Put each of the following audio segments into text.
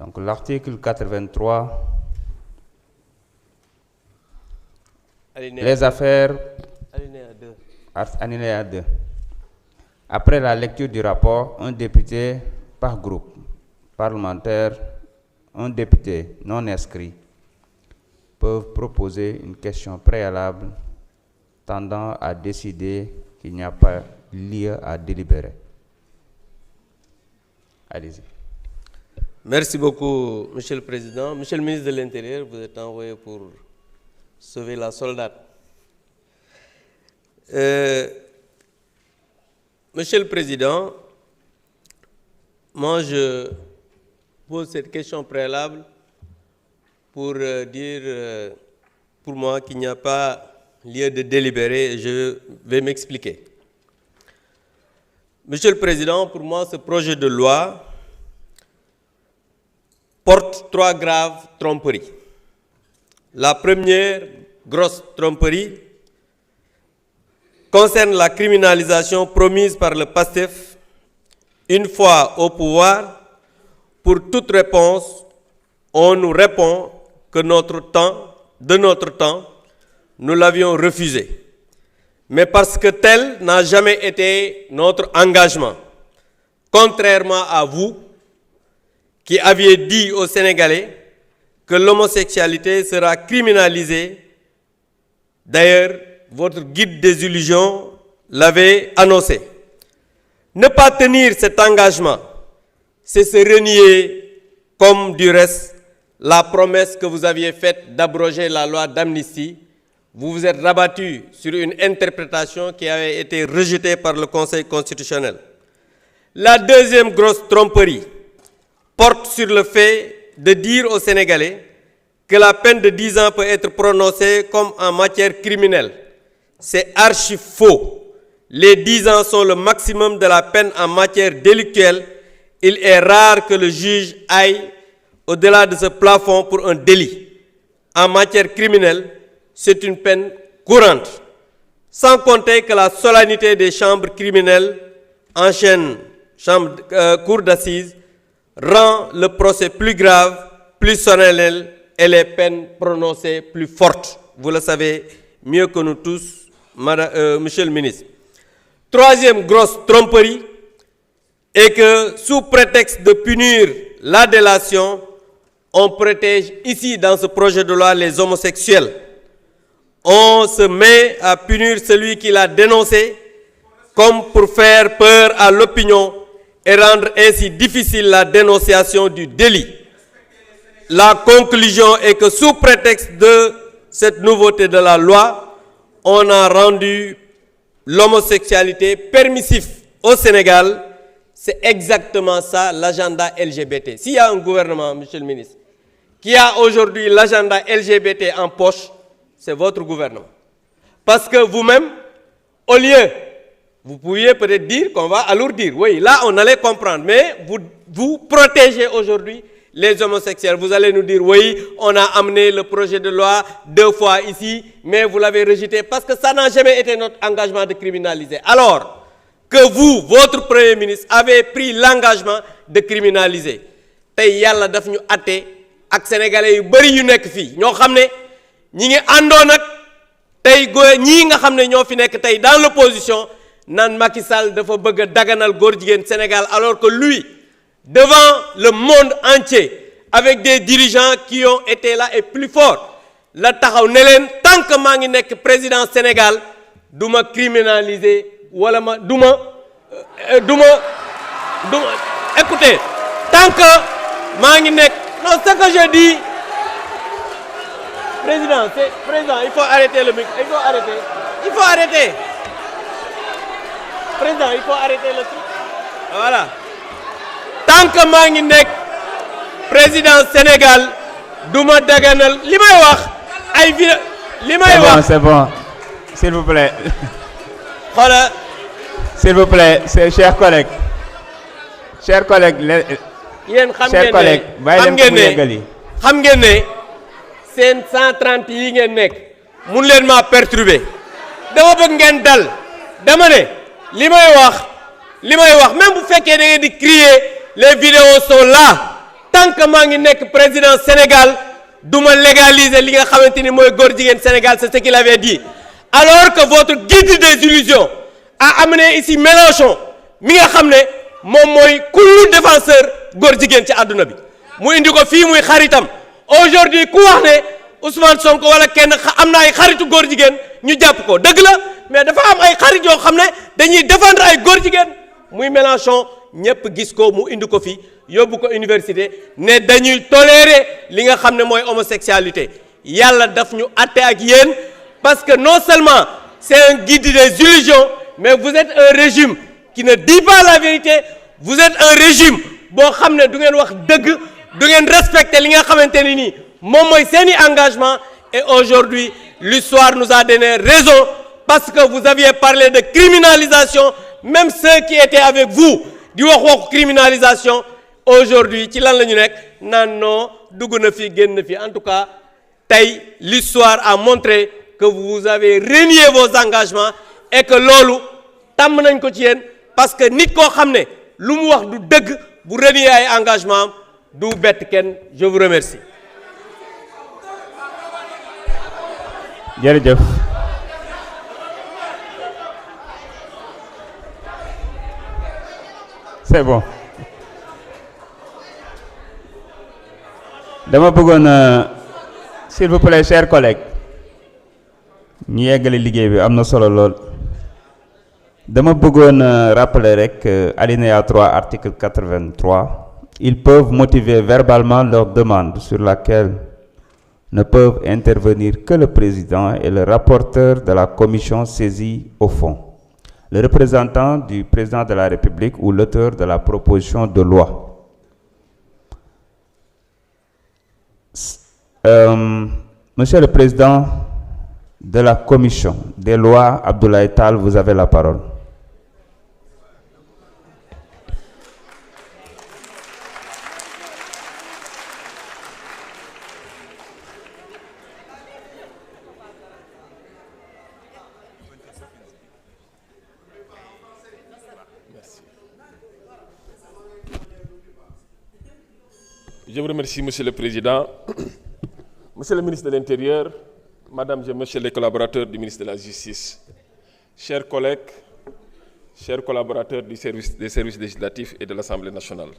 Donc l'article 83, alinéa les affaires, alinéa 2. Après la lecture du rapport, un député par groupe parlementaire, un député non inscrit peuvent proposer une question préalable tendant à décider qu'il n'y a pas lieu à délibérer. Allez-y. Merci beaucoup, Monsieur le Président. Monsieur le ministre de l'Intérieur, vous êtes envoyé pour sauver la soldate. Monsieur le Président, moi je pose cette question préalable pour dire pour moi qu'il n'y a pas lieu de délibérer et je vais m'expliquer. Monsieur le Président, pour moi ce projet de loi porte 3 graves tromperies. La première grosse tromperie concerne la criminalisation promise par le PASTEF une fois au pouvoir. Pour toute réponse, on nous répond que de notre temps, nous l'avions refusé. Mais parce que tel n'a jamais été notre engagement, contrairement à vous, qui aviez dit aux Sénégalais que l'homosexualité sera criminalisée. D'ailleurs, votre guide des illusions l'avait annoncé. Ne pas tenir cet engagement, c'est se renier, comme du reste, la promesse que vous aviez faite d'abroger la loi d'amnistie. Vous vous êtes rabattu sur une interprétation qui avait été rejetée par le Conseil constitutionnel. La deuxième grosse tromperie porte sur le fait de dire aux Sénégalais que la peine de 10 ans peut être prononcée comme en matière criminelle. C'est archi faux. Les 10 ans sont le maximum de la peine en matière délictuelle. Il est rare que le juge aille au-delà de ce plafond pour un délit. En matière criminelle, c'est une peine courante. Sans compter que la solennité des chambres criminelles, cour d'assises, rend le procès plus grave, plus solennel et les peines prononcées plus fortes. Vous le savez mieux que nous tous, Monsieur le ministre. Troisième grosse tromperie est que sous prétexte de punir la délation, on protège ici dans ce projet de loi les homosexuels. On se met à punir celui qui l'a dénoncé comme pour faire peur à l'opinion et rendre ainsi difficile la dénonciation du délit. La conclusion est que sous prétexte de cette nouveauté de la loi, on a rendu l'homosexualité permissif au Sénégal. C'est exactement ça l'agenda LGBT. S'il y a un gouvernement, Monsieur le ministre, qui a aujourd'hui l'agenda LGBT en poche, c'est votre gouvernement. Parce que vous-même, au lieu, vous pouviez peut-être dire qu'on va alourdir. Oui, là, on allait comprendre. Mais vous protégez aujourd'hui les homosexuels. Vous allez nous dire, oui, on a amené le projet de loi 2 fois ici, mais vous l'avez rejeté parce que ça n'a jamais été notre engagement de criminaliser. Alors que vous, votre Premier ministre, avez pris l'engagement de criminaliser. Tay yalla daf ñu atté ak sénégalais yu bari yu nekk fi ñoo xamné ñi ngi àndoon ak tey ñii nga xam ne ñoo fi nekk tey dans l'opposition naan Macky Sall dafa bëgg a daganal góor jigéen Sénégal alors que lui devant le monde entier avec des dirigeants qui ont été là et plus forts la taxaw ne leen tant que maa ngi nekk président Sénégal du ma criminaliser wala ma du ma écoutez tant que maa ngi nekk non ce que je dis président il faut arrêter le micro il faut arrêter président il faut arrêter le truc voilà tant que maa ngi nekk président Sénégal du ma daganal li may wax ay li may wax c'est bon s'il vous plaît voilà s'il vous plaît c'est chers collègues yéen xam ngeen ne seen 130 yi ngeen nekk mun leen ma perturber dama bëgg ngeen dal dama ne li may wax même bu fekkee da ngeen di crier les vidéos sont là tant que maa ngi nekk président Sénégal du ma légaliser li nga xamante ni mooy góor jigéen Sénégal, c'est ce qu'il avait dit. Alors que votre guide des illusions a amené ici Mélenchon mi nga xam ne moom mooy kullu défenseur góor jigéen ci àdduna bi mu indi ko fii muy xaritam. Aujourd'hui ku wax ne Ousmane Sonko wala kenn am na ay xaritu góor jigéen ñu jàpp ko dëgg la, mais dafa am ay xarit yoo xam ne dañuy défendre ay góor jigéen muy Mélenchon ñëpp gis ko mu indi ko fi yóbbu ko université ne dañuy tolérer li nga xam ne mooy homosexualité. Yàlla daf ñu àtte ak yéen parce que non seulement c'est un guide des illusions, mais vous êtes un régime qui ne dit pas la vérité. Vous êtes un régime boo xam ne du ngeen wax dëgg, du ngeen respecter li nga xamante ni nii moom mooy seeni engagement. Et aujourd'hui l'histoire nous a donné raison parce que vous aviez parlé de criminalisation. Même ceux qui étaient avec vous di wax waxu criminalisation aujourd'hui ci lan la ñu nekk naan non dugg na fi génn na fi. En tout cas tey l'histoire a montré que vous avez renié vos engagements et que loolu tàmm nañ ko ci yéen parce que nit koo xam ne lu mu wax du dëgg bu renier ay engagement du bett kenn. Je vous remercie. jërëjëf. C'est bon. dama bëggoon s'il vous plaît chers collègues ñu yeggale liggéey bi am na solo lool. dama bëggoon rappeler rek alinéa 3 article 83 ils peuvent motiver verbalement leur demande sur laquelle ne peuvent intervenir que le président et le rapporteur de la commission saisie au fond, le représentant du président de la République ou l'auteur de la proposition de loi. Monsieur le Président de la Commission des lois, Abdoulaye Tall, vous avez la parole. Je vous remercie, Monsieur le Président. Monsieur le ministre de l'Intérieur, Madame et Monsieur les collaborateurs du ministre de la Justice, chers collègues, chers collaborateurs des services législatifs et de l'Assemblée nationale.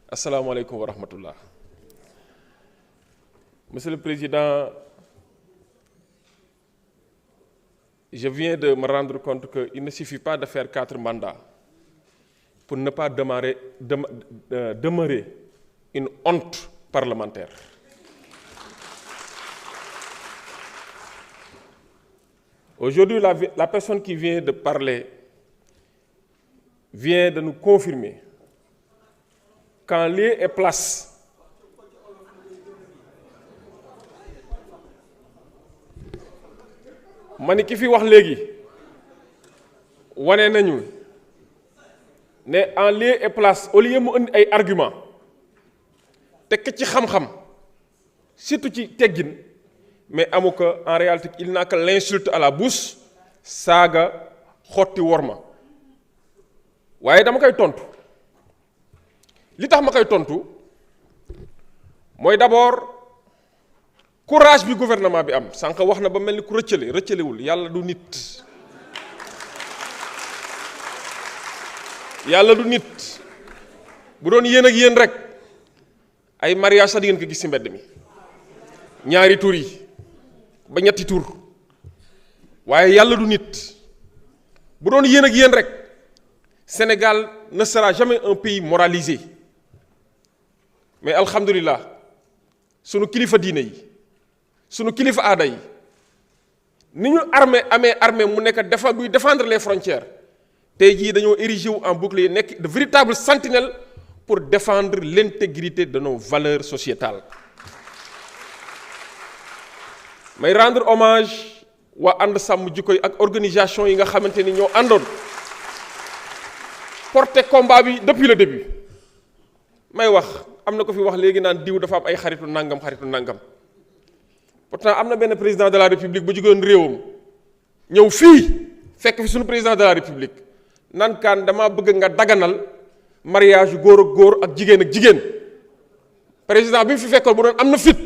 Assalamu alaikum wa rahmatullah. Monsieur le Président, je viens de me rendre compte qu'il ne suffit pas de faire 4 mandats pour ne pas demeurer une honte parlementaire. Aujourd'hui, la personne qui vient de parler vient de nous confirmer qu'en lieu et place ma ni ki fi wax léegi wane nañu ne en lieu et place au lieu mu indi ay argument tekk ci xam-xam surtout ci teggin mais amu ko en réalité il n'a que l'insulte à la bouche saaga xotti worma waaye dama koy tontu li tax ma koy tontu mooy d'abord courage bi gouvernement bi am sànq wax na ba mel ni ku rëccalewul yàlla du nit yàlla du nit bu doon yéen ak yéen rek ay mariage sax di ngeen ko gis ci mbedd mi ñaari tur yi ba ñetti tur waaye yàlla du nit bu doon yéen ak yéen rek Sénégal ne sera jamais un pays moralisé mais alhamdulillah sunu kilifa diine yi sunu kilifa aada yi ni ñu amee armée mu nekk buy défendre les frontières tey jii dañoo érigé wu en bouclier nekk de véritables sentinelles pour défendre l'intégrité de nos valeurs sociétales. may rendre hommage waa ànd sàmm jikko yi ak organisation yi nga xamante ni ñoo àndoon porter combat bi depuis le début may wax am na ko fi wax léegi naan diw dafa am ay xaritu nangam pourtant am na benn président de la république bu jógoon réewam ñëw fii fekk fi suñu président de la république nan kaan dama bëgg nga daganal mariage góor ak góor ak jigéen président bi mu fi fekkoon bu doon am na fit